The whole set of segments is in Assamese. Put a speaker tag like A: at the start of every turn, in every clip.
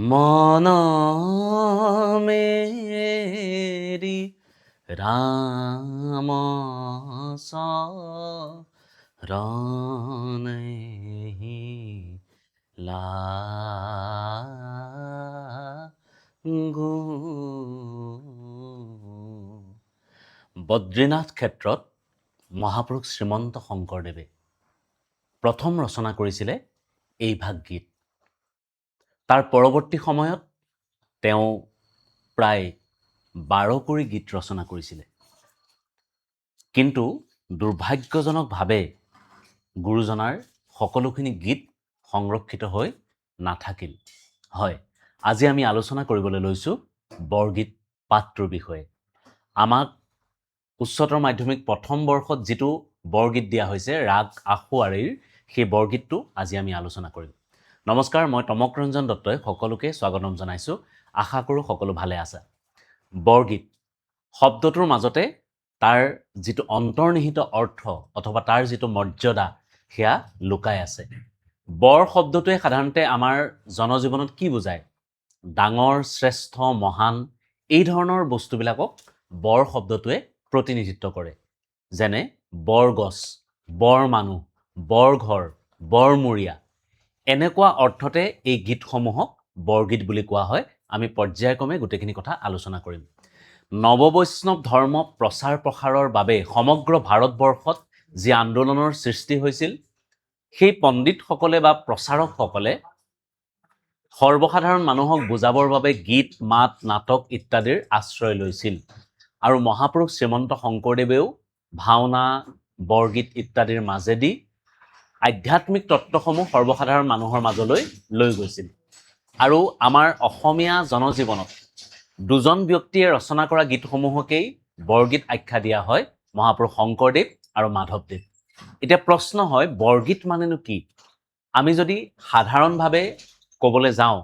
A: मन मेरी राम शरण লাগো। বদ্ৰীনাথ ক্ষেত্ৰত মহাপুৰুষ শ্ৰীমন্ত শংকৰদেৱে প্ৰথম ৰচনা কৰিছিলে এইভাগ গীত। তাৰ পৰৱৰ্তী সময়ত তেওঁ প্ৰায় 12 কৰি গীত ৰচনা কৰিছিলে। কিন্তু দুৰ্ভাগ্যজনকভাৱে গুৰুজনাৰ সকলোখিনি গীত সংৰক্ষিত হৈ নাথাকিল। হয়, আজি আমি আলোচনা কৰিবলৈ লৈছোঁ বৰগীত পাঠটোৰ বিষয়ে। আমাক উচ্চতৰ মাধ্যমিক প্ৰথম বৰ্ষত যিটো বৰগীত দিয়া হৈছে ৰাগ আখুৱাৰীৰ, সেই বৰগীতটো আজি আমি আলোচনা কৰিম। নমস্কাৰ, মই তমক ৰঞ্জন দত্তই সকলোকে স্বাগতম জনাইছোঁ। আশা কৰোঁ সকলো ভালে আছে। বৰগীত শব্দটোৰ মাজতে তাৰ যিটো অন্তৰ্নিহিত অৰ্থ অথবা তাৰ যিটো মৰ্যাদা সেয়া লুকাই আছে। বৰ শব্দটোৱে সাধাৰণতে আমাৰ জনজীৱনত কি বুজায়? ডাঙৰ, শ্ৰেষ্ঠ, মহান এই ধৰণৰ বস্তুবিলাকক বৰ শব্দটোৱে প্ৰতিনিধিত্ব কৰে। যেনে বৰগছ, বৰ মানুহ, বৰঘৰ, বৰমূৰীয়া। এনেকুৱা অৰ্থতে এই গীতসমূহক বৰগীত বুলি কোৱা হয়। আমি পৰ্যায়ক্ৰমে গোটেইখিনি কথা আলোচনা কৰিম। নৱবৈষ্ণৱ ধৰ্ম প্ৰচাৰ প্ৰসাৰৰ বাবে সমগ্ৰ ভাৰতবৰ্ষত যি আন্দোলনৰ সৃষ্টি হৈছিল, সেই পণ্ডিতসকলে বা প্ৰচাৰকসকলে সৰ্বসাধাৰণ মানুহক বুজাবৰ বাবে গীত, মাত, নাটক ইত্যাদিৰ আশ্ৰয় লৈছিল। আৰু মহাপুৰুষ শ্ৰীমন্ত শংকৰদেৱেও ভাওনা, বৰগীত ইত্যাদিৰ মাজেদি আধ্যাত্মিক তত্ত্বসমূহ সৰ্বসাধাৰণ মানুহৰ মাজলৈ লৈ গৈছিল। আৰু আমাৰ অসমীয়া জনজীৱনত দুজন ব্যক্তিয়ে ৰচনা কৰা গীতসমূহকেই বৰগীত আখ্যা দিয়া হয়, মহাপুৰুষ শংকৰদেৱ আৰু মাধৱদেৱ। এতিয়া প্ৰশ্ন হয়, বৰগীত মানেনো কি? আমি যদি সাধাৰণভাৱে ক'বলৈ যাওঁ,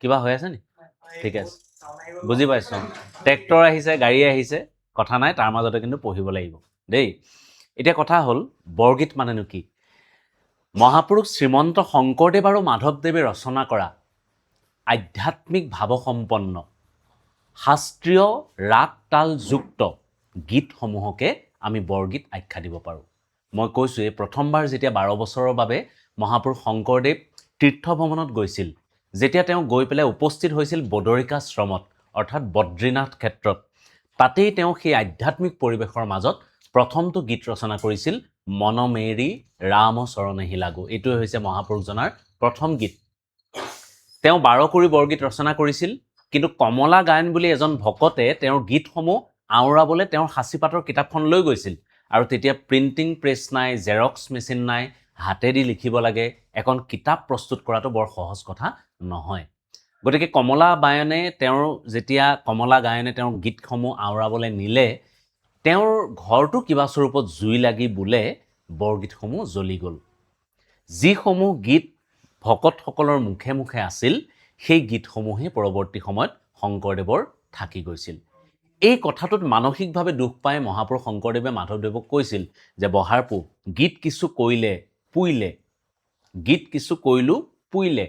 A: কিবা হৈ আছে নি? ঠিক আছে, বুজি পাইছোঁ। ট্ৰেক্টৰ আহিছে, গাড়ী আহিছে, কথা নাই, তাৰ মাজতে কিন্তু পঢ়িব লাগিব দেই। এতিয়া কথা হ'ল, বৰগীত মানেনো কি? মহাপুৰুষ শ্ৰীমন্ত শংকৰদেৱ আৰু মাধৱদেৱে ৰচনা কৰা আধ্যাত্মিক ভাৱসম্পন্ন শাস্ত্ৰীয় ৰাগ তালযুক্ত গীতসমূহকে আমি বৰগীত আখ্যা দিব পাৰোঁ। মই কৈছোঁ, এই প্ৰথমবাৰ যেতিয়া 12 বছৰৰ বাবে মহাপুৰুষ শংকৰদেৱ তীৰ্থভ্ৰমণত গৈছিল, যেতিয়া তেওঁ গৈ পেলাই উপস্থিত হৈছিল বদৰিকাশ্ৰমত অৰ্থাৎ বদ্ৰীনাথ ক্ষেত্ৰত, তাতেই তেওঁ সেই আধ্যাত্মিক পৰিৱেশৰ মাজত প্ৰথমটো গীত ৰচনা কৰিছিল, মন মেৰি ৰাম চৰণেহি লাগো। এইটোৱে হৈছে মহাপুৰুষজনাৰ প্ৰথম গীত। তেওঁ 12 কৰি বৰগীত ৰচনা কৰিছিল, কিন্তু কমলা গায়ন বুলি এজন ভকতে তেওঁৰ গীতসমূহ আওৰাবলৈ তেওঁৰ সাঁচিপাতৰ কিতাপখন লৈ গৈছিল। আৰু তেতিয়া প্ৰিণ্টিং প্ৰেছ নাই, জেৰক্স মেচিন নাই, হাতেদি লিখিব লাগে। এখন কিতাপ প্ৰস্তুত কৰাটো বৰ সহজ কথা নহয়। গতিকে কমলা গায়নে তেওঁৰ গীতসমূহ আওৰাবলৈ নিলে, তেওঁৰ ঘৰটো কিবা স্বৰূপত জুই লাগি বোলে বৰগীতসমূহ জ্বলি গ'ল। যিসমূহ গীত ভকতসকলৰ মুখে মুখে আছিল, সেই গীতসমূহে পৰৱৰ্তী সময়ত শংকৰদেৱৰ থাকি গৈছিল। এই কথাটোত মানসিকভাৱে দুখ পাই মহাপুৰুষ শংকৰদেৱে মাধৱদেৱক কৈছিল যে, বহাৰপো, গীত কিছু কৈলে পুইলে, গীত কিছু কৈলো পুইলে,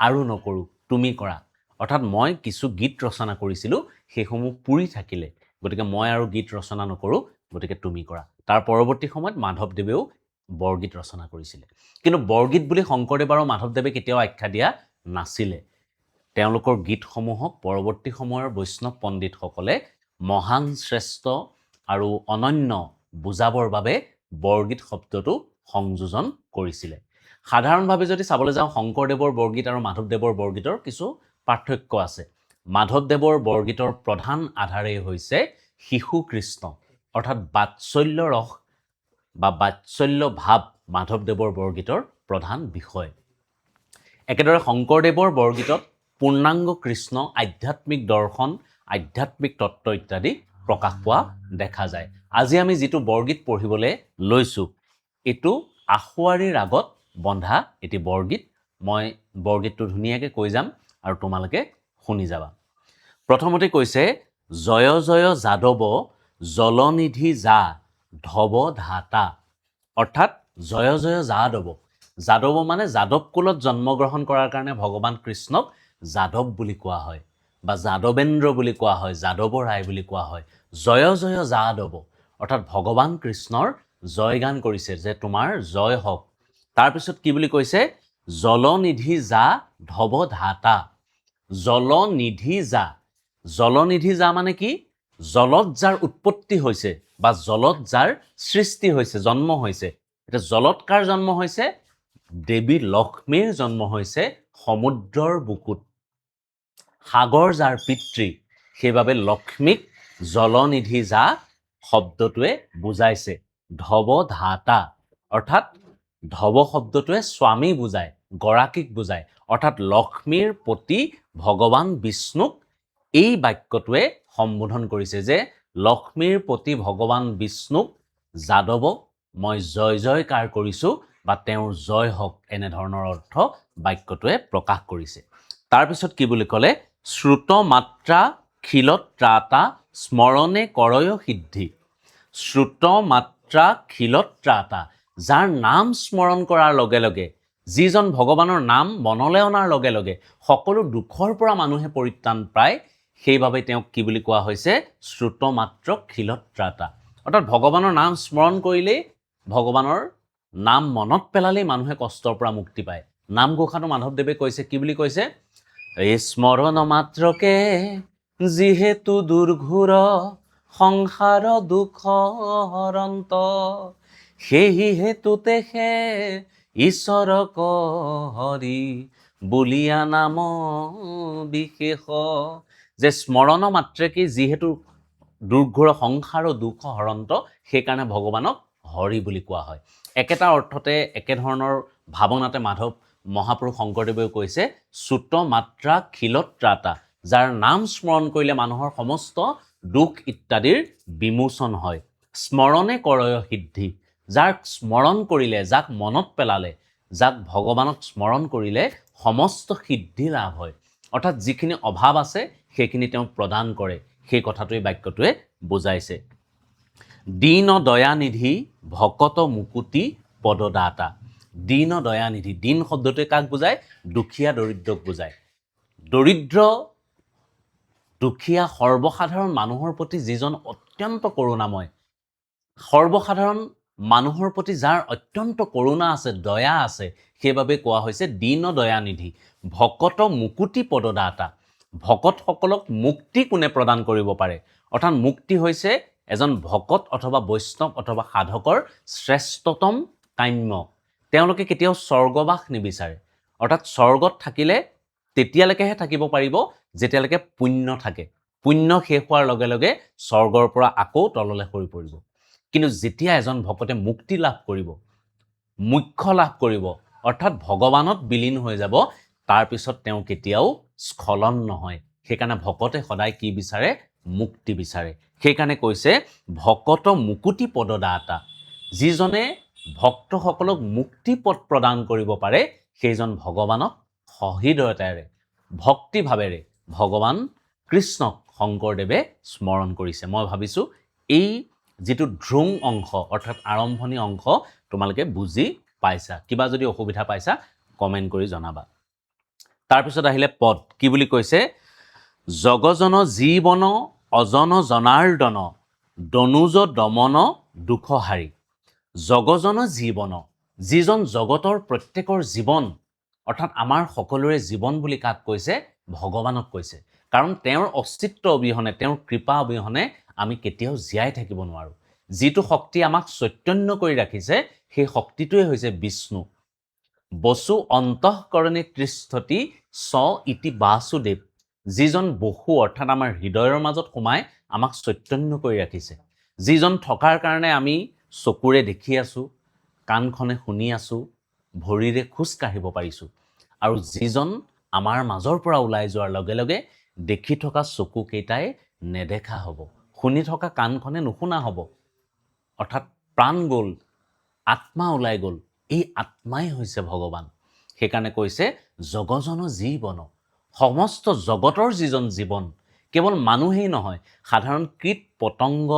A: আৰু নকৰোঁ তুমি কৰা। অৰ্থাৎ মই কিছু গীত ৰচনা কৰিছিলোঁ, সেইসমূহ পুৰি থাকিলে, গতিকে মই আৰু গীত ৰচনা নকৰোঁ, গতিকে তুমি কৰা। তাৰ পৰৱৰ্তী সময়ত মাধৱদেৱেও বৰগীত ৰচনা কৰিছিলে। কিন্তু বৰগীত বুলি শংকৰদেৱ আৰু মাধৱদেৱে কেতিয়াও আখ্যা দিয়া নাছিলে। তেওঁলোকৰ গীতসমূহক পৰৱৰ্তী সময়ৰ বৈষ্ণৱ পণ্ডিতসকলে মহান, শ্ৰেষ্ঠ আৰু অনন্য বুজাবৰ বাবে বৰগীত শব্দটো সংযোজন কৰিছিলে। সাধাৰণভাৱে যদি চাবলৈ যাওঁ, শংকৰদেৱৰ বৰগীত আৰু মাধৱদেৱৰ বৰগীতৰ কিছু পাৰ্থক্য আছে। মাধৱদেৱৰ বৰগীতৰ প্ৰধান আধাৰেই হৈছে শিশু কৃষ্ণ, অৰ্থাৎ বাৎসল্য ৰস বা বাৎসল্য ভাৱ মাধৱদেৱৰ বৰগীতৰ প্ৰধান বিষয়। একেদৰে শংকৰদেৱৰ বৰগীতত পূৰ্ণাংগ কৃষ্ণ, আধ্যাত্মিক দৰ্শন, আধ্যাত্মিক তত্ত্ব ইত্যাদি প্ৰকাশ পোৱা দেখা যায়। আজি আমি যিটো বৰগীত পঢ়িবলৈ লৈছোঁ, এইটো আখুৱাৰী ৰাগত বন্ধা এটি বৰগীত। মই বৰগীতটো ধুনীয়াকৈ কৈ যাম আৰু তোমালোকে শুনি যাবা। প্ৰথমতে কৈছে, জয় জয় যাদৱ জলনিধি যা ধৱ ধাতা। অৰ্থাৎ জয় জয় যাদৱ, যাদৱ মানে যাদৱ কুলত জন্মগ্ৰহণ কৰাৰ কাৰণে ভগৱান কৃষ্ণক যাদৱ বুলি কোৱা হয় বা যাদৱেন্দ্ৰ বুলি কোৱা হয়, যাদৱ ৰায় বুলি কোৱা হয়। জয় জয় যাদৱ, অৰ্থাৎ ভগৱান কৃষ্ণৰ জয়গান কৰিছে যে তোমাৰ জয় হওক। তাৰপিছত কি বুলি কৈছে? জলনিধি যা ধৱ ধাতা। জলনিধি যা, জলনিধি যা মানে কি? জলত যাৰ উৎপত্তি হৈছে বা জলত যাৰ সৃষ্টি হৈছে, জন্ম হৈছে। এতিয়া জলত কাৰ জন্ম হৈছে? দেৱী লক্ষ্মীৰ জন্ম হৈছে সমুদ্ৰৰ বুকুত। সাগৰ যাৰ পিতৃ, সেইবাবে লক্ষ্মীক জলনিধি যা শব্দটোৱে বুজাইছে। ধৱ ধাতা, অৰ্থাৎ ধৱ শব্দটোৱে স্বামী বুজায়, গৰাকীক বুজায়। অৰ্থাৎ লক্ষ্মীৰ প্ৰতি ভগৱান বিষ্ণুক এই বাক্যটোৱে সম্বোধন কৰিছে যে লক্ষ্মীৰ প্ৰতি ভগৱান বিষ্ণুক যাদৱক মই জয় জয়কাৰ কৰিছোঁ বা তেওঁৰ জয় হওক, এনেধৰণৰ অৰ্থ বাক্যটোৱে প্ৰকাশ কৰিছে। তাৰপিছত কি বুলি ক'লে? শ্ৰুত মাত্ৰা খিলত ত্ৰাতা স্মৰণে কৰয় সিদ্ধি। শ্ৰুত মাত্ৰা খিলত ত্ৰাতা, যাৰ নাম স্মৰণ কৰাৰ লগে লগে, যিজন ভগৱানৰ নাম মনলৈ অনাৰ লগে লগে সকলো দুখৰ পৰা মানুহে পৰিত্ৰাণ পায়, সেইবাবে তেওঁক কি বুলি কোৱা হৈছে? শ্ৰুত মাত্ৰ খিলত ত্ৰাতা। অৰ্থাৎ ভগৱানৰ নাম স্মৰণ কৰিলেই, ভগৱানৰ নাম মনত পেলালেই মানুহে কষ্টৰ পৰা মুক্তি পায়। নামঘোষাটো মাধৱদেৱে কৈছে, কি বুলি কৈছে? এই স্মৰণ মাত্ৰকে যিহেতু দুৰ্ঘোৰ সংসাৰ দুখ হৰন্ত, সেই হেতুতে হে ঈশ্বৰক হৰি বুলিয়া নাম বিশেষ। যে স্মৰণ মাত্ৰকে যিহেতু দুৰ্ঘোৰ সংসাৰ দুখ হৰন্ত, সেইকাৰণে ভগৱানক হৰি বুলি কোৱা হয়। একেটা অৰ্থতে একেধৰণৰ ভাৱনাতে মাধৱ মহাপুৰুষ শংকৰদেৱেও কৈছে শ্ৰুত মাত্ৰা খিলত ত্ৰাতা, যাৰ নাম স্মৰণ কৰিলে মানুহৰ সমস্ত দুখ ইত্যাদিৰ বিমোচন হয়। স্মৰণে কৰয় সিদ্ধি, যাক স্মৰণ কৰিলে, যাক মনত পেলালে, যাক ভগৱানক স্মৰণ কৰিলে সমস্ত সিদ্ধি লাভ হয়। অৰ্থাৎ যিখিনি অভাৱ আছে সেইখিনি তেওঁ প্ৰদান কৰে, সেই কথাটোৱে বাক্যটোৱে বুজাইছে। দীন দয়ানিধি ভকত মুকুতি পদদাতা। দীন দয়ানিধি, দীন শব্দটোৱে কাক বুজায়? দুখীয়া দৰিদ্ৰক বুজায়। দৰিদ্ৰ দুখীয়া সৰ্বসাধাৰণ মানুহৰ প্ৰতি যিজন অত্যন্ত কৰোণাময়, সৰ্বসাধাৰণ মানুহৰ প্ৰতি যাৰ অত্যন্ত কৰোণা আছে, দয়া আছে, সেইবাবে কোৱা হৈছে দীন দয়ানিধি ভকত মুকুতি পদদাতা। ভকতসকলক মুক্তি কোনে প্ৰদান কৰিব পাৰে? অৰ্থাৎ মুক্তি হৈছে এজন ভকত অথবা বৈষ্ণৱ অথবা সাধকৰ শ্ৰেষ্ঠতম কাম্য। তেওঁলোকে কেতিয়াও স্বৰ্গবাস নিবিচাৰে। অৰ্থাৎ স্বৰ্গত থাকিলে তেতিয়ালৈকেহে থাকিব পাৰিব যেতিয়ালৈকে পুণ্য থাকে। পুণ্য শেষ হোৱাৰ লগে লগে স্বৰ্গৰ পৰা আকৌ তললৈ সৰি পৰিব। কিন্তু যেতিয়া এজন ভকতে মুক্তি লাভ কৰিব, মোক্ষ লাভ কৰিব, অৰ্থাৎ ভগৱানত বিলীন হৈ যাব, তাৰপিছত তেওঁ কেতিয়াও স্খলন নহয়। সেইকাৰণে ভকতে সদায় কি বিচাৰে? মুক্তি বিচাৰে। সেইকাৰণে কৈছে ভকত মুকুতি পদদাতা, যিজনে ভক্তসকলক মুক্তি পদ প্ৰদান কৰিব পাৰে, সেইজন ভগৱানক সহৃদয়তাৰে ভক্তিভাৱেৰে ভগৱান কৃষ্ণক শংকৰদেৱে স্মৰণ কৰিছে। মই ভাবিছোঁ এই যিটো ধ্ৰুং অংশ অৰ্থাৎ আৰম্ভণি অংশ তোমালোকে বুজি পাইছা। কিবা যদি অসুবিধা পাইছা কমেণ্ট কৰি জনাবা। তাৰপিছত আহিলে পদ, কি বুলি কৈছে? জগজন জীৱন অজন জনাৰ্দন দনুজ দমন দুখহাৰী। জগজন জীৱন, যিজন জগতৰ প্ৰত্যেকৰ জীৱন, অৰ্থাৎ আমাৰ সকলোৰে জীৱন বুলি কাক কৈছে? ভগৱানক কৈছে। কাৰণ তেওঁৰ অস্তিত্ব অবিহনে, তেওঁৰ কৃপা অবিহনে আমি কেতিয়াও জীয়াই থাকিব নোৱাৰোঁ। যিটো শক্তি আমাক চৈতন্য কৰি ৰাখিছে, সেই শক্তিটোৱে হৈছে বিষ্ণু। বসু অন্তঃকৰণে তিষ্ঠতি স ইতি বাসুদেৱ, যিজন বসু অৰ্থাৎ আমাৰ হৃদয়ৰ মাজত সোমাই আমাক চৈতন্য কৰি ৰাখিছে, যিজন থকাৰ কাৰণে আমি চকুৰে দেখি আছোঁ, কাণখনে শুনি আছোঁ, ভৰিৰে খোজ কাঢ়িব পাৰিছোঁ, আৰু যিজন আমাৰ মাজৰ পৰা ওলাই যোৱাৰ লগে লগে দেখি থকা চকুকেইটাই নেদেখা হ'ব, শুনি থকা কাণখনে নুশুনা হ'ব, অৰ্থাৎ প্ৰাণ গ'ল, আত্মা ওলাই গ'ল, এই আত্মাই হৈছে ভগৱান। সেইকাৰণে কৈছে জগজন জীৱন, সমস্ত জগতৰ যিজন জীৱন, কেৱল মানুহেই নহয়, সাধাৰণ কীট পতংগ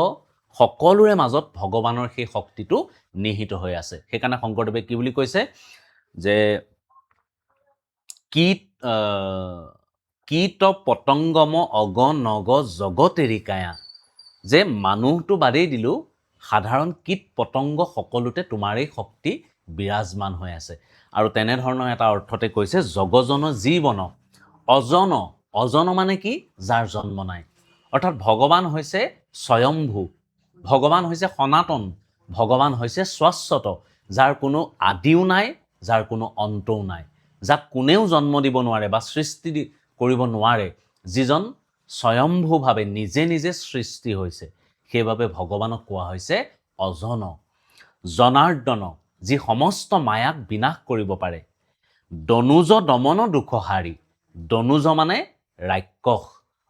A: সকলোৰে মাজত ভগৱানৰ সেই শক্তিটো নিহিত হৈ আছে। সেইকাৰণে শংকৰদেৱে কি বুলি কৈছে? যে কীট কীট পতংগম অগ নগ জগতেৰিকায়া, যে মানুহটো বাদেই দিলোঁ, সাধাৰণ কীট পতংগ সকলোতে তোমাৰ এই শক্তি বিৰাজমান হৈ আছে। আৰু তেনেধৰণৰ এটা অৰ্থতে কৈছে জগজন জীৱন অজন। অজন মানে কি? যাৰ জন্ম নাই। অৰ্থাৎ ভগৱান হৈছে স্বয়ম্ভূ, ভগৱান হৈছে সনাতন, ভগৱান হৈছে শাশ্বত, যাৰ কোনো আদিও নাই, যাৰ কোনো অন্তও নাই, যাক কোনেও জন্ম দিব নোৱাৰে বা সৃষ্টি কৰিব নোৱাৰে, যিজন স্বয়ম্ভূভাৱে নিজে নিজে সৃষ্টি হৈছে। সেইবাবে ভগৱানক কোৱা হৈছে অজন। জনাৰ্দন, যি সমস্ত মায়াক বিনাশ কৰিব পাৰে। দনুজ দমন দুখহাৰী, দনুজ মানে ৰাক্ষস,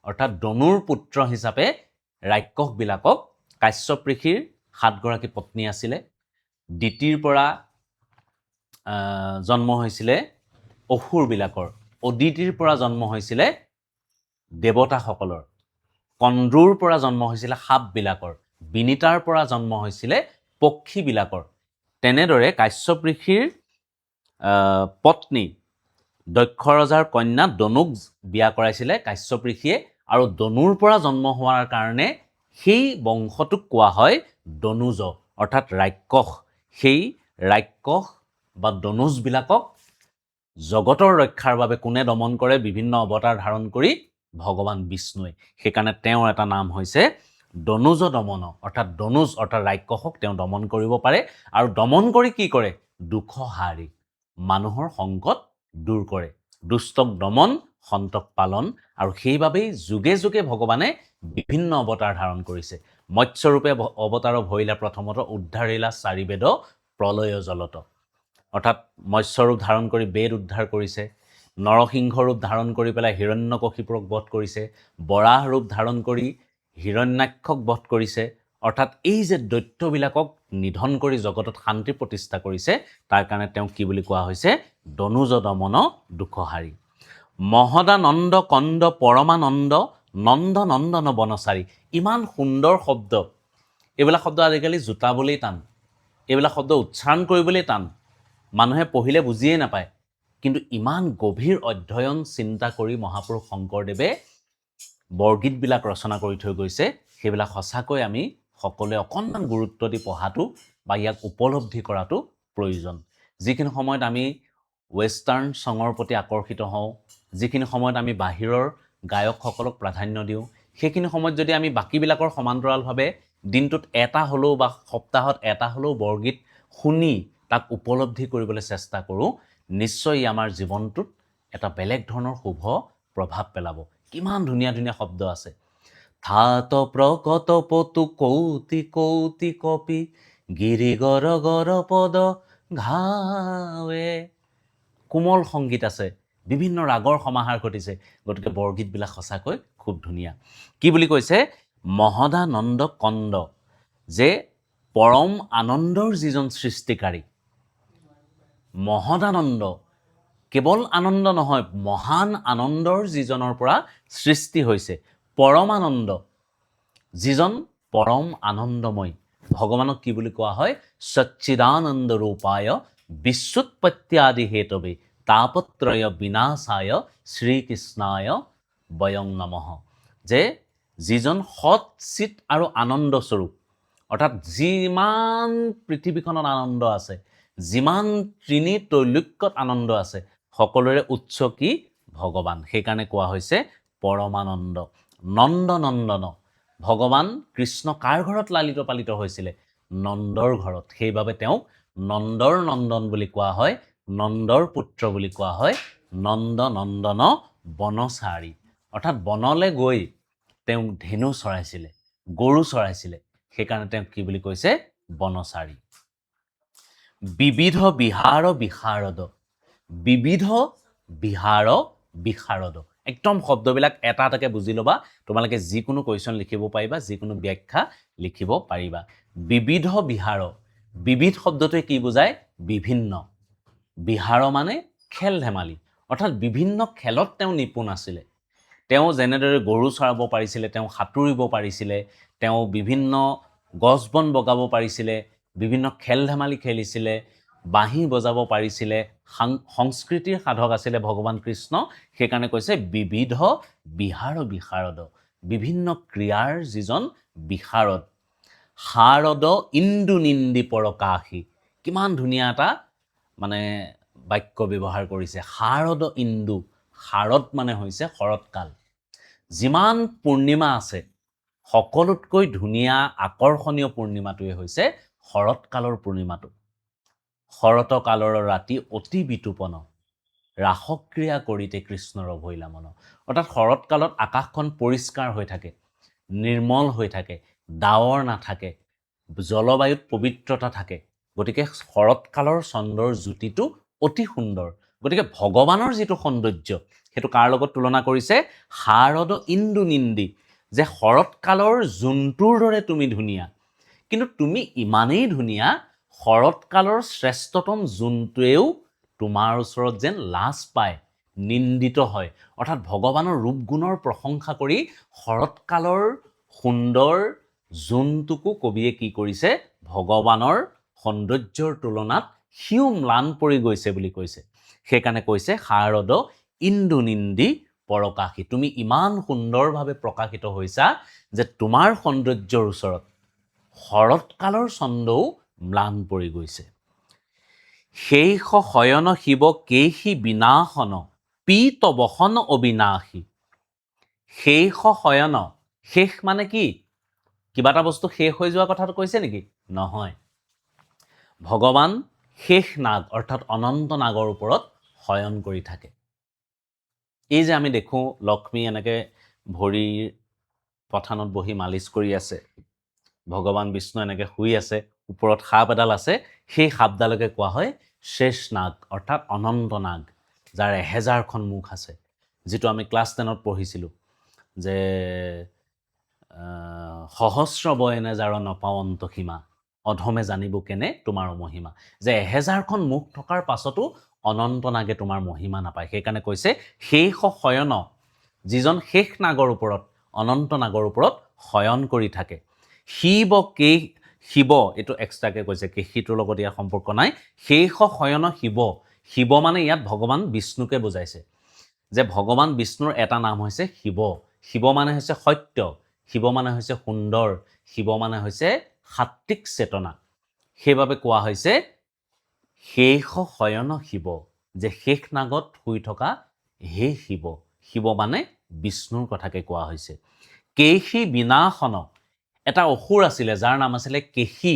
A: অৰ্থাৎ দনুৰ পুত্ৰ হিচাপে ৰাক্ষসবিলাকক, কাশ্যপ ঋষিৰ 7 গৰাকী পত্নী আছিলে, দিতিৰ পৰা জন্ম হৈছিলে অসুৰবিলাকৰ, অদিতিৰ পৰা জন্ম হৈছিলে দেৱতাসকলৰ, কণ্ড্ৰুৰ পৰা জন্ম হৈছিলে সাপবিলাকৰ, বিনীতাৰ পৰা জন্ম হৈছিলে পক্ষীবিলাকৰ। তেনেদৰে কাশ্যপ ঋষিৰ পত্নী দক্ষ ৰজাৰ কন্যা দনুক বিয়া কৰাইছিলে কাশ্যপ ঋষিয়ে, আৰু দনুৰ পৰা জন্ম হোৱাৰ কাৰণে সেই বংশটোক কোৱা হয় দনুজ, অৰ্থাৎ ৰাক্ষস। সেই ৰাক্ষস বা দনুজবিলাকক জগতৰ ৰক্ষাৰ বাবে কোনে দমন কৰে? বিভিন্ন অৱতাৰ ধাৰণ কৰি ভগৱান বিষ্ণুৱে। সেইকাৰণে তেওঁৰ এটা নাম হৈছে দনুজ দমন, অৰ্থাৎ দনুজ অৰ্থাৎ ৰাক্ষসক তেওঁ দমন কৰিব পাৰে। আৰু দমন কৰি কি কৰে? দুখহাৰী, মানুহৰ সংকট দূৰ কৰে। দুষ্টক দমন, সন্তক পালন। আৰু সেইবাবেই যুগে যুগে ভগৱানে বিভিন্ন অৱতাৰ ধাৰণ কৰিছে। মৎস্যৰূপে অৱতাৰ ভৰিলা প্ৰথমত উদ্ধাৰিলা 4 বেদ প্ৰলয় জলত, অৰ্থাৎ মৎস্যৰূপ ধাৰণ কৰি বেদ উদ্ধাৰ কৰিছে। নৰসিংহ ৰূপ ধাৰণ কৰি পেলাই হিৰণ্যকশিপুৰক বধ কৰিছে। বৰাহ ৰূপ ধাৰণ কৰি হিৰণ্যাক্ষক বধ কৰিছে। অৰ্থাৎ এই যে দৈত্যবিলাকক নিধন কৰি জগতত শান্তি প্ৰতিষ্ঠা কৰিছে, তাৰ কাৰণে তেওঁক কি বুলি কোৱা হৈছে? দনুজ দমন দুখহাৰী। মহদানন্দ কন্দ পৰমানন্দ নন্দ নন্দন বনচাৰী। ইমান সুন্দৰ শব্দ, এইবিলাক শব্দ আজিকালি জোতাবলৈ টান, এইবিলাক শব্দ উচ্চাৰণ কৰিবলৈ টান, মানুহে পঢ়িলে বুজিয়ে নাপায়। কিন্তু ইমান গভীৰ অধ্যয়ন চিন্তা কৰি মহাপুৰুষ শংকৰদেৱে বৰগীতবিলাক ৰচনা কৰি থৈ গৈছে। সেইবিলাক সঁচাকৈ আমি সকলোৱে অকণমান গুৰুত্ব দি পঢ়াটো বা ইয়াক উপলব্ধি কৰাটো প্ৰয়োজন। যিখিনি সময়ত আমি ৱেষ্টাৰ্ণ ছঙৰ প্ৰতি আকৰ্ষিত হওঁ, যিখিনি সময়ত আমি বাহিৰৰ গায়কসকলক প্ৰাধান্য দিওঁ, সেইখিনি সময়ত যদি আমি বাকীবিলাকৰ সমান্তৰালভাৱে দিনটোত এটা হ'লেও বা সপ্তাহত এটা হ'লেও বৰগীত শুনি তাক উপলব্ধি কৰিবলৈ চেষ্টা কৰোঁ, নিশ্চয় আমাৰ জীৱনটোত এটা বেলেগ ধৰণৰ শুভ প্ৰভাৱ পেলাব। কিমান ধুনীয়া ধুনীয়া শব্দ আছে। থাত প্ৰকট পতু কৌতি কৌতি কপি গিৰি গৰ গৰ পদ ঘাৱে। কোমল সংগীত আছে, বিভিন্ন ৰাগৰ সমাহাৰ ঘটিছে। গতিকে বৰগীতবিলাক সঁচাকৈ খুব ধুনীয়া। কি বুলি কৈছে? মহদানন্দ কন্দ, যে পৰম আনন্দৰ যিজন সৃষ্টিকাৰী, মহদানন্দ, কেৱল আনন্দ নহয়, মহান আনন্দৰ যিজনৰ পৰা সৃষ্টি হৈছে, পৰমানন্দ, যিজন পৰম আনন্দময়। ভগৱানক কি বুলি কোৱা হয়? সচ্চিদানন্দ ৰূপায় বিশ্বুৎপত্যাদি হেতবে তাপত্ৰয় বিনাশায় শ্ৰীকৃষ্ণায় বয়ং নমঃ। যে যিজন সৎ চিত আৰু আনন্দ স্বৰূপ, অৰ্থাৎ যিমান পৃথিৱীখনত আনন্দ আছে, যিমান ত্ৰিনী ত্ৰৈলোক্যত আনন্দ আছে, সকলোৰে উৎস কি? ভগৱান। সেইকাৰণে কোৱা হৈছে পৰমানন্দ। নন্দ নন্দন, ভগৱান কৃষ্ণ কাৰ ঘৰত লালিত পালিত হৈছিলে? নন্দৰ ঘৰত। সেইবাবে তেওঁক নন্দৰ নন্দন বুলি কোৱা হয়, নন্দৰ পুত্ৰ বুলি কোৱা হয়। নন্দ নন্দন বনচাৰী, অৰ্থাৎ বনলৈ গৈ তেওঁ ধেনু চৰাইছিলে, গৰু চৰাইছিলে। সেইকাৰণে তেওঁক কি বুলি কৈছে? বনচাৰী। বিবিধ বিহাৰ বিশাৰদ, বিবিধ বিহাৰ বিশাৰদ। একদম শব্দবিলাক এটা এটাকে বুজি ল'বা, তোমালোকে যিকোনো কুৱেশ্যন লিখিব পাৰিবা, যিকোনো ব্যাখ্যা লিখিব পাৰিবা। বিবিধ বিহাৰ, বিবিধ শব্দটোৱে কি বুজায়? বিভিন্ন। বিহাৰ মানে খেল ধেমালি, অৰ্থাৎ বিভিন্ন খেলত তেওঁ নিপুণ আছিলে। তেওঁ যেনেদৰে গৰু চৰাব পাৰিছিলে, তেওঁ সাঁতুৰিব পাৰিছিলে, তেওঁ বিভিন্ন গছ বন বগাব পাৰিছিলে, বিভিন্ন খেল ধেমালি খেলিছিলে, বাঁহী বজাব পাৰিছিলে, সংস্কৃতিৰ সাধক আছিলে ভগৱান কৃষ্ণ। সেইকাৰণে কৈছে বিবিধ বিহাৰ বিশাৰদ, বিভিন্ন ক্ৰিয়াৰ যিজন বিশাৰদ। শাৰদ ইন্দু নিন্দি পৰকাশী, কিমান ধুনীয়া এটা মানে বাক্য ব্যৱহাৰ কৰিছে। শাৰদ ইন্দু, শাৰদ মানে হৈছে শৰৎকাল। যিমান পূৰ্ণিমা আছে সকলোতকৈ ধুনীয়া আকৰ্ষণীয় পূৰ্ণিমাটোৱে হৈছে শৰৎকালৰ পূৰ্ণিমাটো। শৰৎকালৰ ৰাতি অতি বিতোপন, ৰাসক্ৰিয়া কৰিতে কৃষ্ণৰ অভৈলা মন। অৰ্থাৎ শৰৎকালত আকাশখন পৰিষ্কাৰ হৈ থাকে, নিৰ্মল হৈ থাকে, ডাৱৰ নাথাকে, জলবায়ুত পবিত্ৰতা থাকে। গতিকে শৰৎকালৰ চন্দ্ৰৰ জ্যোতিটো অতি সুন্দৰ। গতিকে ভগৱানৰ যিটো সৌন্দৰ্য সেইটো কাৰ লগত তুলনা কৰিছে? শাৰদ ইন্দু নিন্দি, যে শৰৎকালৰ জোনটোৰ দৰে তুমি ধুনীয়া, কিন্তু তুমি ইমানেই ধুনীয়া শৰৎকালৰ শ্ৰেষ্ঠতম জোনটোৱেও তোমাৰ ওচৰত যেন লাজ পায়, নিন্দিত হয়। অৰ্থাৎ ভগৱানৰ ৰূপগুণৰ প্ৰশংসা কৰি শৰৎকালৰ সুন্দৰ জোনটোকো কবিয়ে কি কৰিছে? ভগৱানৰ সৌন্দৰ্যৰ তুলনাত সিও ম্লান পৰি গৈছে বুলি কৈছে। সেইকাৰণে কৈছে শাৰদ ইন্দু নিন্দি পৰকাশী, তুমি ইমান সুন্দৰভাৱে প্ৰকাশিত হৈছা যে তোমাৰ সৌন্দৰ্যৰ ওচৰত শৰৎকালৰ চন্দ্ৰও ম্লান পৰি গৈছে। শেষ শয়ন শিৱ কেশী বিনাশন, পীত বসন অবিনাশী। শেষ শয়ন, শেষ মানে কি? কিবা এটা বস্তু শেষ হৈ যোৱা কথাটো কৈছে নেকি? নহয়। ভগৱান শেষ নাগ অৰ্থাৎ অনন্ত নাগৰ ওপৰত শয়ন কৰি থাকে। এই যে আমি দেখোঁ লক্ষ্মী এনেকৈ ভৰিৰ পথানত বহি মালিচ কৰি আছে, ভগৱান বিষ্ণু এনেকৈ শুই আছে, ওপৰত সাপ এডাল আছে, সেই সাপডালকে কোৱা হয় শেষ নাগ অৰ্থাৎ অনন্ত নাগ, যাৰ 1000খন মুখ আছে। যিটো আমি ক্লাছ 10ত পঢ়িছিলোঁ যে সহস্ৰ বয়নে যাৰ নপাৱন্ত সীমা, অধমে জানিব কেনে তোমাৰ মহিমা। যে 1000খন মুখ থকাৰ পাছতো অনন্ত নাগে তোমাৰ মহিমা নাপায়। সেইকাৰণে কৈছে শেষ শয়ন, যিজন শেষ নাগৰ ওপৰত, অনন্ত নাগৰ ওপৰত শয়ন কৰি থাকে। শিৱ শিৱ, এইটো এক্সট্ৰাকৈ কৈছে, কেশীটোৰ লগত ইয়াৰ সম্পৰ্ক নাই। শেষ শয়ন শিৱ, শিৱ মানে ইয়াত ভগৱান বিষ্ণুকে বুজাইছে, যে ভগৱান বিষ্ণুৰ এটা নাম হৈছে শিৱ। শিৱ মানে হৈছে সত্য, শিৱ মানে হৈছে সুন্দৰ, শিৱ মানে হৈছে সাত্বিক চেতনা। সেইবাবে কোৱা হৈছে শেষ শয়ন শিৱ, যে শেষ নাগত শুই থকা হে শিৱ। শিৱ মানে বিষ্ণুৰ কথাকে কোৱা হৈছে। কেশী বিনাশন, এটা অসুৰ আছিলে যাৰ নাম আছিলে কেশী।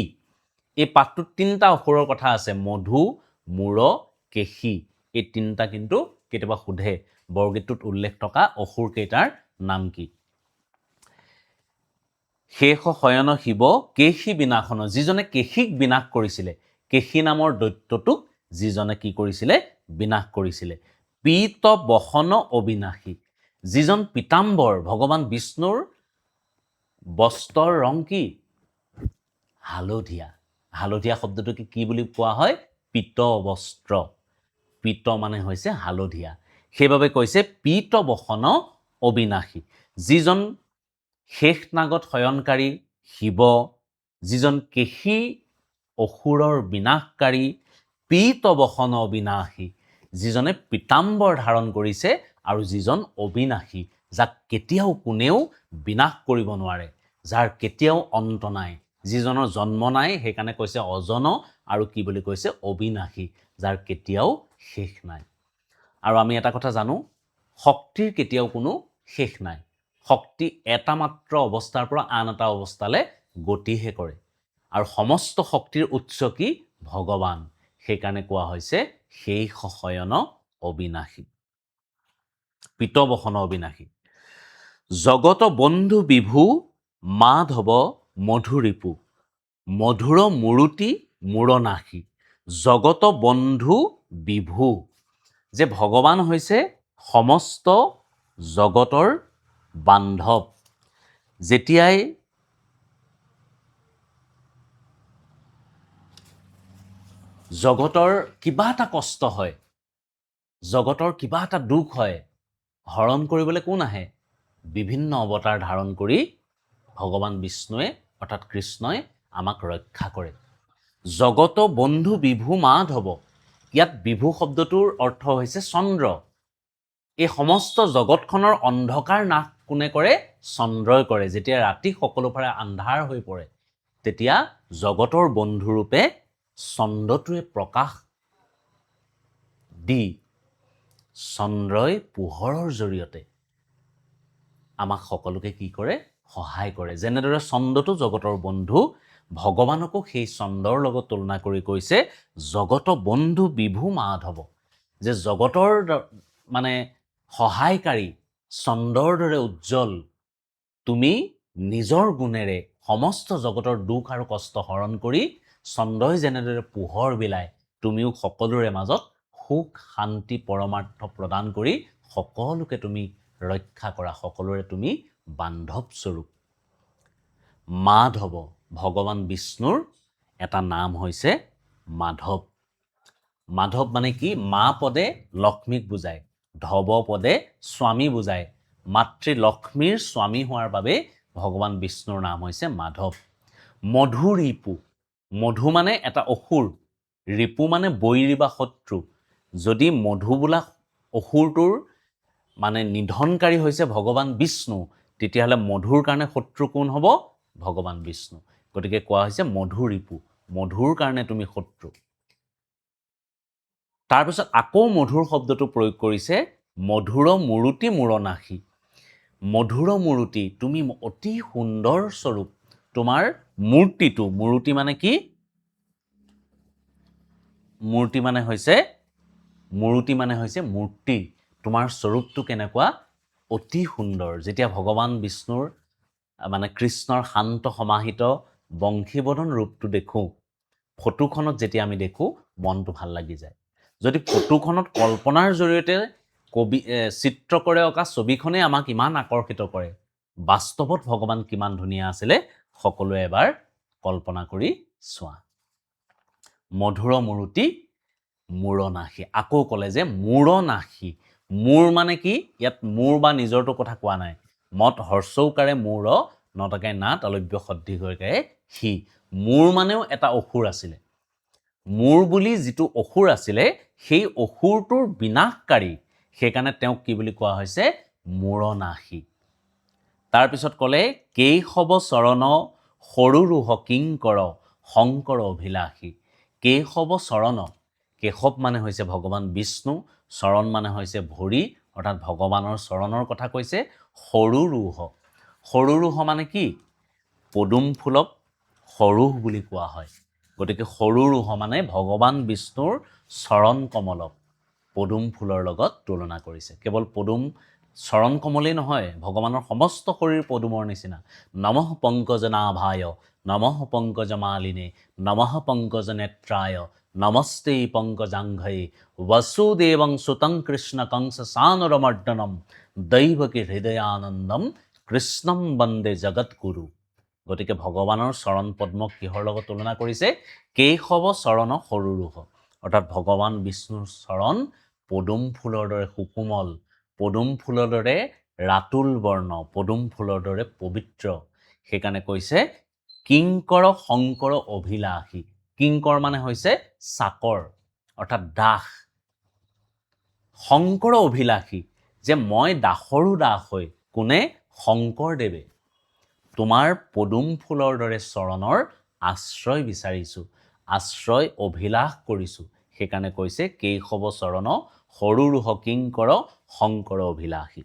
A: এই পাঠটোত 3টা অসুৰৰ কথা আছে, মধু, মূৰ, কেশী। এই 3টা কিন্তু কেতিয়াবা সোধে বৰগীতটোত উল্লেখ থকা অসুৰ কেইটাৰ নাম কি? শেষ শয়ন শিৱ কেশী বিনাশন, যিজনে কেশীক বিনাশ কৰিছিলে, কেশী নামৰ দৈত্যটোক যিজনে কি কৰিছিলে? বিনাশ কৰিছিলে। পীত বসন অবিনাশী, যিজন পীতাম্বৰ, ভগৱান বিষ্ণুৰ বস্ত্ৰৰ ৰং কি? হালধীয়া। হালধীয়া শব্দটোকে কি বুলি কোৱা হয়? পীত বস্ত্ৰ। পীত মানে হৈছে হালধীয়া। সেইবাবে কৈছে পীত বসন অবিনাশী, যিজন শেষ নাগত শয়নকাৰী শিৱ, যিজন কেশী অসুৰৰ বিনাশকাৰী, পীত বসন অবিনাশী, যিজনে পীতাম্বৰ ধাৰণ কৰিছে আৰু যিজন অবিনাশী, যাক কেতিয়াও কোনেও বিনাশ কৰিব নোৱাৰে, যাৰ কেতিয়াও অন্ত নাই, যিজনৰ জন্ম নাই। সেইকাৰণে কৈছে অজন, আৰু কি বুলি কৈছে? অবিনাশী, যাৰ কেতিয়াও শেষ নাই। আৰু আমি এটা কথা জানো, শক্তিৰ কেতিয়াও কোনো শেষ নাই। শক্তি এটা মাত্ৰ অৱস্থাৰ পৰা আন এটা অৱস্থালৈ গতিহে কৰে, আৰু সমস্ত শক্তিৰ উৎস কি? ভগৱান। সেইকাৰণে কোৱা হৈছে শেষ শয়ন অবিনাশী, পীতবসন অবিনাশী। জগত বন্ধু বিভু মাধৱ মধুৰিপু, মধুৰ মূৰুতি মূৰনাশী। জগত বন্ধু বিভু, যে ভগৱান হৈছে সমস্ত জগতৰ বান্ধৱ। যেতিয়াই জগতৰ কিবা এটা কষ্ট হয়, জগতৰ কিবা এটা দুখ হয়, হৰণ কৰিবলৈ কোন আহে? বিভিন্ন অৱতাৰ ধাৰণ কৰি ভগৱান বিষ্ণুৱে অৰ্থাৎ কৃষ্ণই আমাক ৰক্ষা কৰে। জগত বন্ধু বিভু মাধৱ। ইয়াত বিভু শব্দটোৰ অৰ্থ হৈছে চন্দ্ৰ। এই সমস্ত জগতখনৰ অন্ধকাৰ নাশ কোনে কৰে? চন্দ্ৰই কৰে। যেতিয়া ৰাতি সকলোফালে আন্ধাৰ হৈ পৰে তেতিয়া জগতৰ বন্ধুৰূপে চন্দ্ৰটোৱে প্ৰকাশ দি চন্দ্ৰই পোহৰৰ জৰিয়তে আমাক সকলোকে কি কৰে? সহায় কৰে। যেনেদৰে চন্দ্ৰটো জগতৰ বন্ধু, ভগৱানকো সেই চন্দ্ৰৰ লগত তুলনা কৰি কৈছে জগত বন্ধু বিভু মাধৱ, যে জগতৰ মানে সহায়কাৰী চন্দ্ৰৰ দৰে উজ্জ্বল। তুমি নিজৰ গুণেৰে সমস্ত জগতৰ দুখ আৰু কষ্ট হৰণ কৰি চন্দ্ৰই যেনেদৰে পোহৰ বিলায়, তুমিও সকলোৰে মাজত সুখ শান্তি পৰমাৰ্থ প্ৰদান কৰি সকলোকে তুমি ৰক্ষা কৰা, সকলোৰে তুমি বান্ধৱ স্বৰূপ। মাধৱ, ভগৱান বিষ্ণুৰ এটা নাম হৈছে মাধৱ। মাধৱ মানে কি? মা পদে লক্ষ্মীক বুজায়, ধৱ পদে স্বামী বুজায়। মাতৃ লক্ষ্মীৰ স্বামী হোৱাৰ বাবে ভগৱান বিষ্ণুৰ নাম হৈছে মাধৱ। মধু ৰিপু, মধু মানে এটা অসুৰ, ৰিপু মানে বৈৰী বা শত্ৰু। যদি মধু বোলা অসুৰটোৰ মানে নিধনকাৰী হৈছে ভগৱান বিষ্ণু, তেতিয়াহ'লে মধুৰ কাৰণে শত্ৰু কোন হ'ব? ভগৱান বিষ্ণু। গতিকে কোৱা হৈছে মধু ৰিপু, মধুৰ কাৰণে তুমি শত্ৰু। তাৰপিছত আকৌ মধুৰ শব্দটো প্ৰয়োগ কৰিছে মধুৰ মূৰুতি মূৰনাশী। মধুৰ মূৰুতি, তুমি অতি সুন্দৰ স্বৰূপ। তোমাৰ মূৰ্তিটো, মূৰুতি মানে কি? মূৰ্তি মানে হৈছে মূৰ্তি। তোমাৰ স্বৰূপটো কেনেকুৱা? অতি সুন্দৰ। যেতিয়া ভগৱান বিষ্ণুৰ মানে কৃষ্ণৰ শান্ত সমাহিত বংশীবদন ৰূপটো দেখোঁ, ফটোখনত যেতিয়া আমি দেখোঁ মনটো ভাল লাগি যায়। যদি ফটোখনত কল্পনাৰ জৰিয়তে চিত্ৰকৰে অঁকা ছবিখনেই আমাক ইমান আকৰ্ষিত কৰে, বাস্তৱত ভগৱান কিমান ধুনীয়া আছিলে সকলোৱে এবাৰ কল্পনা কৰি চোৱা। মধুৰ মূৰুতি মূৰনাশী। আকৌ ক'লে যে মূৰনাশী। মূৰ মানে কি? ইয়াত মূৰ বা নিজৰটো কথা কোৱা নাই। মত হৰ্ষৌকাৰে মূৰ নতকে না তালব্য সদৃঘৰে সি। মূৰ মানেও এটা অসুৰ আছিলে। মূৰ বুলি যিটো অসুৰ আছিলে সেই অসুৰটোৰ বিনাশকাৰী, সেইকাৰণে তেওঁক কি বুলি কোৱা হৈছে? মূৰনাশী। তাৰপিছত ক'লে কেশৱ চৰণ সৰুৰোহ কিংকৰ শংকৰ অভিলাষী। কেশৱ চৰণ, কেশৱ মানে হৈছে ভগৱান বিষ্ণু, চৰণ মানে হৈছে ভৰি, অৰ্থাৎ ভগৱানৰ চৰণৰ কথা কৈছে। সৰুৰোহ, সৰুৰোহ মানে কি? পদুম ফুলক সৰুহ বুলি কোৱা হয়। গতিকে সৰুৰোহ মানে ভগৱান বিষ্ণুৰ চৰণ কমলক পদুম ফুলৰ লগত তুলনা কৰিছে। কেৱল পদুম চৰণ কমলেই নহয়, ভগৱানৰ সমস্ত শৰীৰ পদুমৰ নিচিনা। নমঃ পংকজনাভায় নমঃ পংকজমালিনে নমঃ পংকজ নেত্ৰায় নমস্তে পংকজাংঘয়ে বসুদেবং সুতং কৃষ্ণ কংস সানুৰমৰ্দনম দৈৱকী হৃদয়ানন্দম কৃষ্ণম বন্দে জগৎগুৰু। গতিকে ভগৱানৰ চৰণ পদ্মক কিহৰ লগত তুলনা কৰিছে? কেশৱ চৰণ সৰুৰোহ, অৰ্থাৎ ভগৱান বিষ্ণুৰ চৰণ পদুম ফুলৰ দৰে সুকোমল, পদুম ফুলৰ দৰে ৰাতুল বৰ্ণ, পদুম ফুলৰ দৰে পবিত্ৰ। সেইকাৰণে কৈছে কিংকৰ শংকৰ অভিলাষী। কিংকৰ মানে হৈছে চাকৰ, অৰ্থাৎ দাস। শংকৰ অভিলাষী, যে মই দাসৰো দাস হৈ, কোনে? শংকৰদেৱে তোমাৰ পদুম ফুলৰ দৰে চৰণৰ আশ্ৰয় বিচাৰিছোঁ, আশ্ৰয় অভিলাষ কৰিছোঁ। সেইকাৰণে কৈছে কেশৱ চৰণ সৰুৰোহ কিংকৰ শংকৰ অভিলাষী।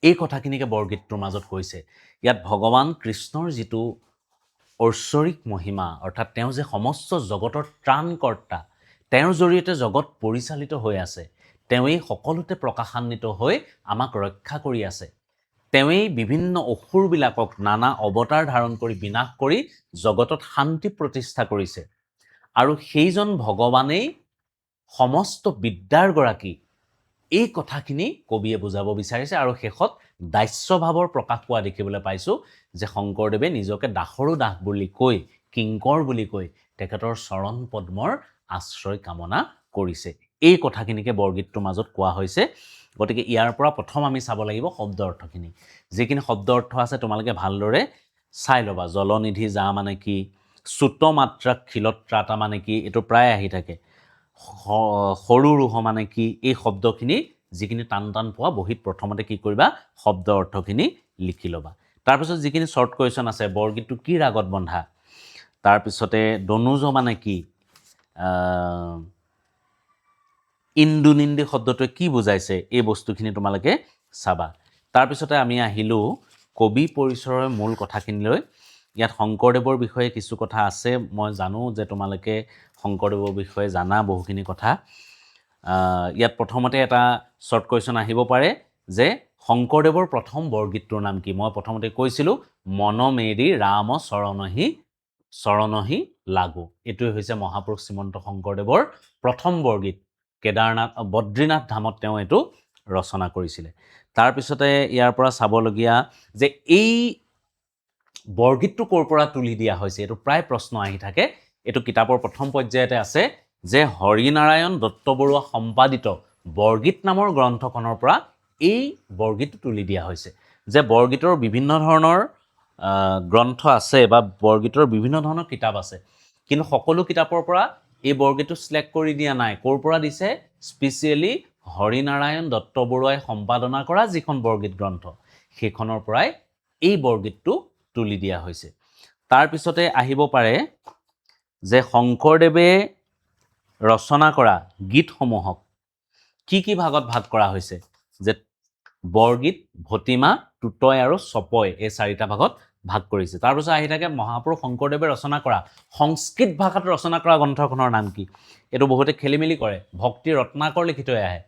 A: এই কথাখিনিকে বৰগীতটোৰ মাজত কৈছে। ইয়াত ভগৱান কৃষ্ণৰ যিটো ঐশ্বৰিক মহিমা, অৰ্থাৎ তেওঁ যে সমস্ত জগতৰ ত্ৰাণকৰ্তা, তেওঁৰ জৰিয়তে জগত পৰিচালিত হৈ আছে, তেওঁৱেই সকলোতে প্ৰকাশান্বিত হৈ আমাক ৰক্ষা কৰি আছে, তেওঁৱেই বিভিন্ন অসুৰবিলাকক নানা অৱতাৰ ধাৰণ কৰি বিনাশ কৰি জগতত শান্তি প্ৰতিষ্ঠা কৰিছে। আৰু সেইজন ভগৱানেই সমস্ত বিদ্যাৰ গৰাকী। এই কথাখিনি কবিয়ে বুজাব বিচাৰিছে। আৰু শেষত দাস্যভাৱৰ প্ৰকাশ পোৱা দেখিবলৈ পাইছোঁ, যে শংকৰদেৱে নিজকে দাসৰো দাস বুলি কৈ, কিংকৰ বুলি কৈ তেখেতৰ চৰণ পদ্মৰ আশ্ৰয় কামনা কৰিছে। এই কথাখিনিকে বৰগীতটোৰ মাজত কোৱা হৈছে। গতিকে ইয়াৰ পৰা প্ৰথম আমি চাব লাগিব শব্দ অৰ্থখিনি। যিখিনি শব্দ অৰ্থ আছে তোমালোকে ভালদৰে চাই ল'বা। জলনিধি যা মানে কি? চুত মাত্ৰা খিলত্ৰাতা মানে কি, এইটো প্ৰায় আহি থাকে। সৰু ৰোহ মানে কি, এই শব্দখিনি যিখিনি টান টান পোৱা বহীত প্ৰথমতে কি কৰিবা, শব্দ অৰ্থখিনি লিখি ল'বা। তাৰপিছত যিখিনি শ্বৰ্ট কুৱেশ্যন আছে, বৰগীতটো কি ৰাগত বন্ধা, তাৰপিছতে দনুজ মানে কি, ইন্দুনিন্দী শব্দটোৱে কি বুজাইছে, এই বস্তুখিনি তোমালোকে চাবা। তাৰপিছতে আমি আহিলোঁ কবি পৰিচয়ৰ মূল কথাখিনিলৈ। ইয়াত শংকৰদেৱৰ বিষয়ে কিছু কথা আছে, মই জানো যে তোমালোকে শংকৰদেৱৰ বিষয়ে জানা বহুখিনি কথা। ইয়াত প্ৰথমতে এটা শ্বৰ্ট কুৱেশ্যন আহিব পাৰে যে শংকৰদেৱৰ প্ৰথম বৰগীতটোৰ নাম কি। মই প্ৰথমতে কৈছিলোঁ মনমেৰি ৰাম চৰণহি লাগু, এইটোৱে হৈছে মহাপুৰুষ শ্ৰীমন্ত শংকৰদেৱৰ প্ৰথম বৰগীত। বদ্ৰীনাথ ধামত তেওঁ এইটো ৰচনা কৰিছিলে। তাৰপিছতে ইয়াৰ পৰা চাবলগীয়া যে এই বৰগীতটো ক'ৰ পৰা তুলি দিয়া হৈছে, এইটো প্ৰায় প্ৰশ্ন আহি থাকে। এইটো কিতাপৰ প্ৰথম পৰ্যায়তে আছে যে হৰিনাৰায়ণ দত্তবৰুৱা সম্পাদিত বৰগীত নামৰ গ্ৰন্থখনৰ পৰা এই বৰগীতটো তুলি দিয়া হৈছে। যে বৰগীতৰ বিভিন্ন ধৰণৰ গ্ৰন্থ আছে বা বৰগীতৰ বিভিন্ন ধৰণৰ কিতাপ আছে, কিন্তু সকলো কিতাপৰ পৰা এই বৰগীতটো চিলেক্ট কৰি দিয়া নাই। ক'ৰ পৰা দিছে, স্পেচিয়েলি হৰিনাৰায়ণ দত্তবৰুৱাই সম্পাদনা কৰা যিখন বৰগীত গ্ৰন্থ, সেইখনৰ পৰাই এই বৰগীতটো তুলি দিয়া হৈছে। তাৰপিছতে আহিব পাৰে যে শংকৰদেৱে ৰচনা কৰা গীতসমূহক কি কি ভাগত ভাগ কৰা হৈছে, যে বৰগীত, ভটিমা, টুটয় আৰু চপয়, এই চাৰিটা ভাগত ভাগ কৰিছে। তাৰপিছত আহি থাকে মহাপুৰুষ শংকৰদেৱে ৰচনা কৰা সংস্কৃত ভাষাত ৰচনা কৰা গ্ৰন্থখনৰ নাম কি। এইটো বহুতে খেলি মেলি কৰে, ভক্তি ৰত্নাকৰ লিখি থৈ আহে।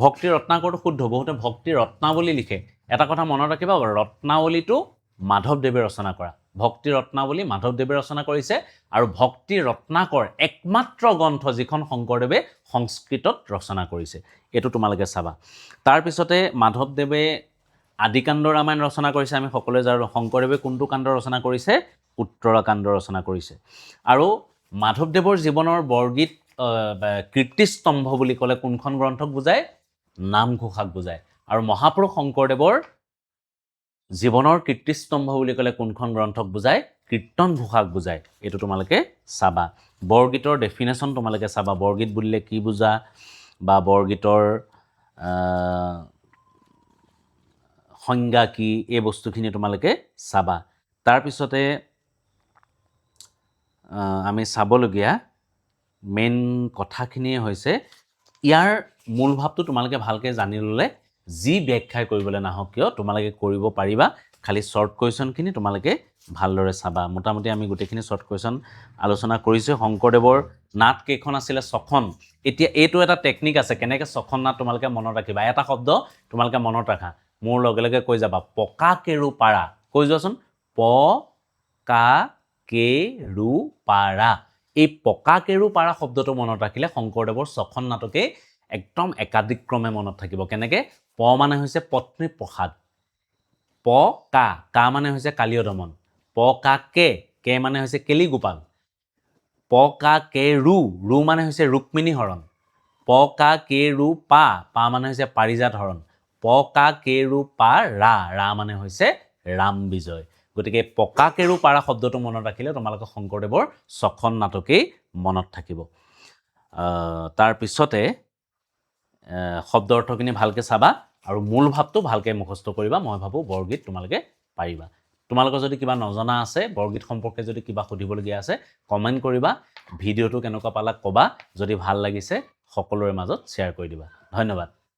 A: ভক্তি ৰত্নাকৰটো শুদ্ধ, বহুতে ভক্তি ৰত্নাৱলী লিখে। এটা কথা মনত ৰাখিবা, ৰত্নাৱলীটো মাধৱদেৱে ৰচনা কৰা, ভক্তি ৰত্নাৱলী মাধৱদেৱে ৰচনা কৰিছে, আৰু ভক্তি ৰত্নাকৰ একমাত্ৰ গ্ৰন্থ যিখন শংকৰদেৱে সংস্কৃতত ৰচনা কৰিছে, এইটো তোমালোকে চাবা। তাৰপিছতে মাধৱদেৱে আদিকাণ্ড ৰামায়ণ ৰচনা কৰিছে, আমি সকলোৱে জানো। শংকৰদেৱে কোনটো কাণ্ড ৰচনা কৰিছে, উত্তৰাকাণ্ড ৰচনা কৰিছে। আৰু মাধৱদেৱৰ জীৱনৰ বৰগীত কীৰ্তিস্তম্ভ বুলি ক'লে কোনখন গ্ৰন্থক বুজায়, নামঘোষাক বুজায়। আৰু মহাপুৰুষ শংকৰদেৱৰ জীৱনৰ কীৰ্তিস্তম্ভ বুলি ক'লে কোনখন গ্ৰন্থক বুজায়, কীৰ্তন ঘোষাক বুজায়। এইটো তোমালোকে চাবা। বৰগীতৰ ডেফিনেশ্যন তোমালোকে চাবা, বৰগীত বুলিলে কি বুজা, বা বৰগীতৰ সংজ্ঞা কি, এই বস্তুখিনি তোমালোকে চাবা। তাৰপিছতে আমি চাবলগীয়া মেইন কথাখিনিয়ে হৈছে, ইয়াৰ মূল ভাৱটো তোমালোকে ভালকৈ জানি ল'লে যি ব্যাখ্যাই কৰিবলৈ নাহক কিয় তোমালোকে কৰিব পাৰিবা। খালি শ্বৰ্ট কুৱেশ্যনখিনি তোমালোকে ভালদৰে চাবা। মোটামুটি আমি গোটেইখিনি শ্বৰ্ট কুৱেশ্যন আলোচনা কৰিছোঁ। শংকৰদেৱৰ নাট কেইখন আছিলে, ছখন। এতিয়া এইটো এটা টেকনিক আছে, কেনেকৈ ছখন নাট তোমালোকে মনত ৰাখিবা। এটা শব্দ তোমালোকে মনত ৰাখা, মোৰ লগে লগে কৈ যাবা, পকা কেৰু পাৰা। কৈ যোৱাচোন, প কা কে ৰু পাৰা। এই পকা কেৰু পাৰা শব্দটো মনত ৰাখিলে শংকৰদেৱৰ ছখন নাটকেই একদম একাদিক্ৰমে মনত থাকিব। কেনেকৈ, প মানে হৈছে পত্নী প্ৰসাদ, প কা, কা মানে হৈছে কালীয় দমন, প কা কে মানে হৈছে কেলি গোপাল, প কা কে ৰু, ৰু মানে হৈছে ৰুক্মিণী হৰণ, প কা কে ৰু পা, পা মানে হৈছে পাৰিজাত হৰণ, প কা কে ৰু পা ৰা, ৰা মানে হৈছে ৰাম বিজয়। গতিকে পকা কেৰু পাৰা শব্দটো মনত ৰাখিলে তোমালোকৰ শংকৰদেৱৰ ছখন নাটকেই মনত থাকিব। তাৰপিছতে শব্দ অৰ্থখিনি ভালকৈ চাবা আৰু মূল ভাৱটো ভালকৈ মুখস্থ কৰিবা। মই ভাবোঁ বৰগীত তোমালোকে পাৰিবা। তোমালোকৰ যদি কিবা নজনা আছে, বৰগীত সম্পৰ্কে যদি কিবা সুধিবলগীয়া আছে, কমেণ্ট কৰিবা। ভিডিঅ'টো কেনেকুৱা পালা ক'বা, যদি ভাল লাগিছে সকলোৰে মাজত শ্বেয়াৰ কৰি দিবা। ধন্যবাদ।